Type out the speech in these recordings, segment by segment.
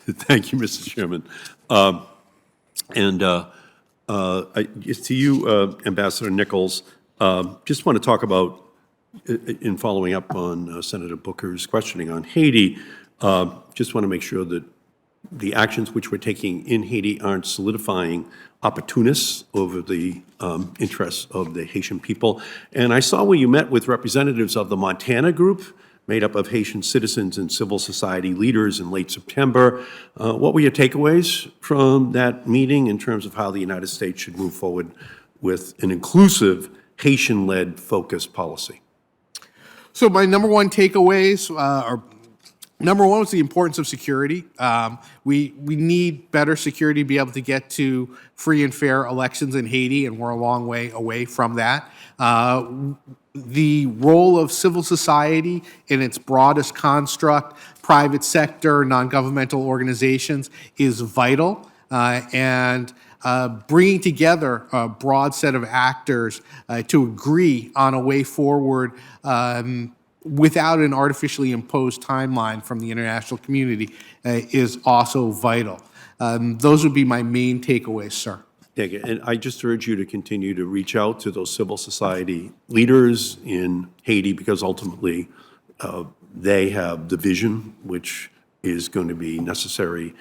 Thank you, Mr. Chairman. To you, Ambassador Nichols, just want to talk about, in following up on Senator Booker's questioning on Haiti, just want to make sure that the actions which we're taking in Haiti aren't solidifying opportunists over the interests of the Haitian people. And I saw where you met with representatives of the Montana group, made up of Haitian citizens and civil society leaders in late September. What were your takeaways from that meeting in terms of how the United States should move forward with an inclusive Haitian-led focused policy? So my number one takeaways are, number one was the importance of security. We need better security to be able to get to free and fair elections in Haiti, and we're a long way away from that. The role of civil society in its broadest construct, private sector, non-governmental organizations, is vital, and bringing together a broad set of actors to agree on a way forward without an artificially imposed timeline from the international community is also vital. Those would be my main takeaways, sir. Thank you. And I just urge you to continue to reach out to those civil society leaders in Haiti, because ultimately they have the vision which is going to be necessary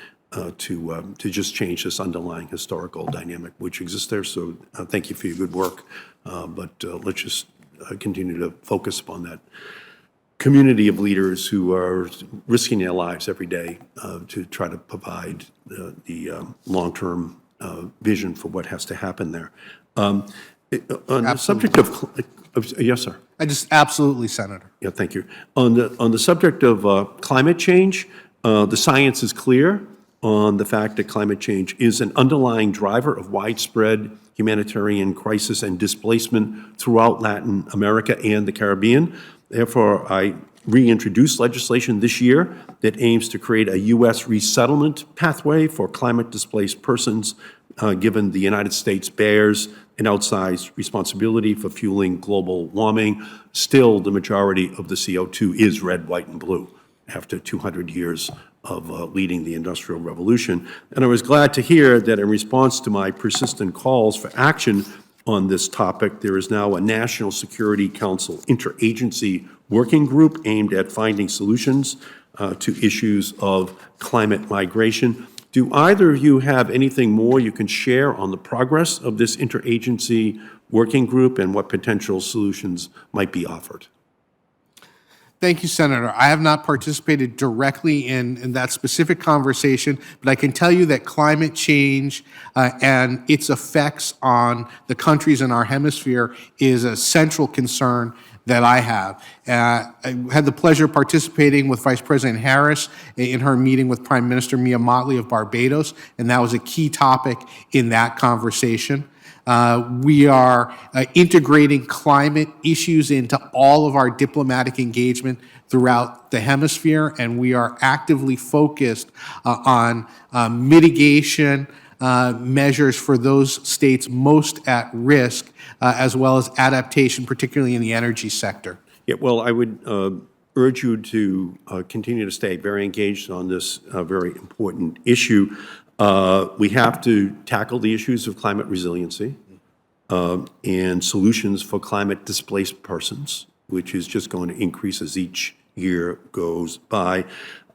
to just change this underlying historical dynamic which exists there. So thank you for your good work, but let's just continue to focus upon that community of leaders who are risking their lives every day to try to provide the long-term vision for what has to happen there. On the subject of, yes, sir. Absolutely, Senator. Yeah, thank you. On the subject of climate change, the science is clear on the fact that climate change is an underlying driver of widespread humanitarian crisis and displacement throughout Latin America and the Caribbean. Therefore, I reintroduced legislation this year that aims to create a U.S. resettlement pathway for climate-displaced persons, given the United States bears an outsized responsibility for fueling global warming. Still, the majority of the CO2 is red, white, and blue after 200 years of leading the Industrial Revolution. And I was glad to hear that in response to my persistent calls for action on this topic, there is now a National Security Council interagency working group aimed at finding solutions to issues of climate migration. Do either of you have anything more you can share on the progress of this interagency working group and what potential solutions might be offered? Thank you, Senator. I have not participated directly in that specific conversation, but I can tell you that climate change and its effects on the countries in our hemisphere is a central concern that I have. I had the pleasure of participating with Vice President Harris in her meeting with Prime Minister Mia Mottley of Barbados, and that was a key topic in that conversation. We are integrating climate issues into all of our diplomatic engagement throughout the hemisphere, and we are actively focused on mitigation measures for those states most at risk, as well as adaptation, particularly in the energy sector. Yeah, well, I would urge you to continue to stay very engaged on this very important issue. We have to tackle the issues of climate resiliency and solutions for climate-displaced persons, which is just going to increase as each year goes by.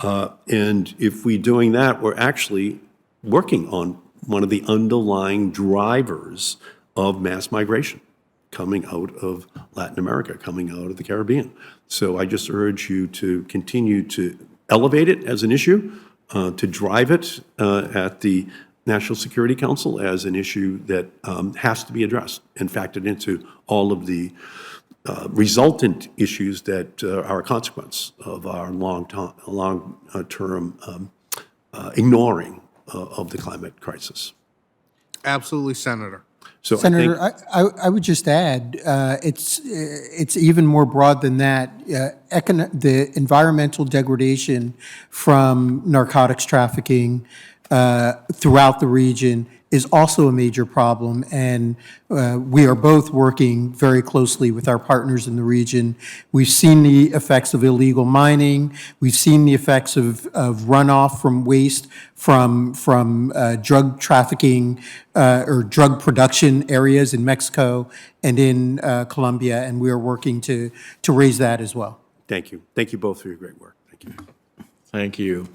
And if we're doing that, we're actually working on one of the underlying drivers of mass migration coming out of Latin America, coming out of the Caribbean. So I just urge you to continue to elevate it as an issue, to drive it at the National Security Council as an issue that has to be addressed and factored into all of the resultant issues that are a consequence of our long-term ignoring of the climate crisis. Absolutely, Senator. So Senator, I would just add, it's even more broad than that. The environmental degradation from narcotics trafficking throughout the region is also a major problem, and we are both working very closely with our partners in the region. We've seen the effects of illegal mining. We've seen the effects of runoff from waste from drug trafficking or drug production areas in Mexico and in Colombia, and we are working to raise that as well. Thank you. Thank you both for your great work. Thank you. Thank you.